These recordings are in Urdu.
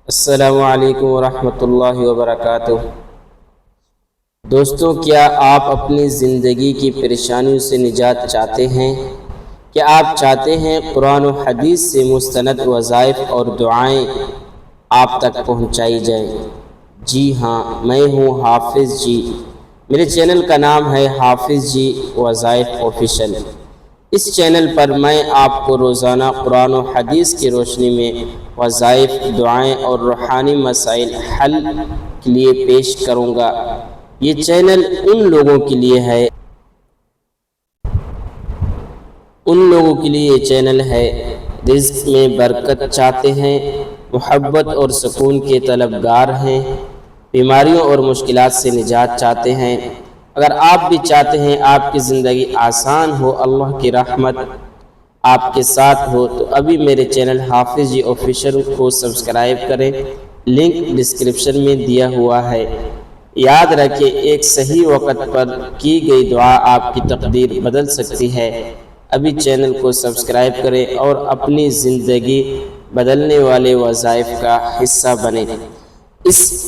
السلام علیکم ورحمۃ اللہ وبرکاتہ۔ دوستوں، کیا آپ اپنی زندگی کی پریشانیوں سے نجات چاہتے ہیں؟ کیا آپ چاہتے ہیں قرآن و حدیث سے مستند وظائف اور دعائیں آپ تک پہنچائی جائیں؟ جی ہاں، میں ہوں حافظ جی۔ میرے چینل کا نام ہے حافظ جی وظائف آفیشل۔ اس چینل پر میں آپ کو روزانہ قرآن و حدیث کی روشنی میں وظائف، دعائیں اور روحانی مسائل حل کے لیے پیش کروں گا۔ یہ چینل ان لوگوں کے لیے یہ چینل ہے رزق میں برکت چاہتے ہیں، محبت اور سکون کے طلبگار ہیں، بیماریوں اور مشکلات سے نجات چاہتے ہیں۔ اگر آپ بھی چاہتے ہیں آپ کی زندگی آسان ہو، اللہ کی رحمت آپ کے ساتھ ہو، تو ابھی میرے چینل حافظ جی آفیشل کو سبسکرائب کریں۔ لنک ڈسکرپشن میں دیا ہوا ہے۔ یاد رکھیں، ایک صحیح وقت پر کی گئی دعا آپ کی تقدیر بدل سکتی ہے۔ ابھی چینل کو سبسکرائب کریں اور اپنی زندگی بدلنے والے وظائف کا حصہ بنیں۔ اس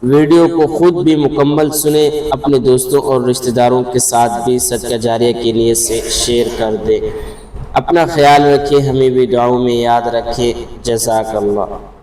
ویڈیو کو خود بھی مکمل سنیں، اپنے دوستوں اور رشتہ داروں کے ساتھ بھی صدقہ جاریہ کی نیت سے شیئر کر دیں۔ اپنا خیال رکھیں، ہمیں بھی دعاؤں میں یاد رکھیں۔ جزاک اللہ۔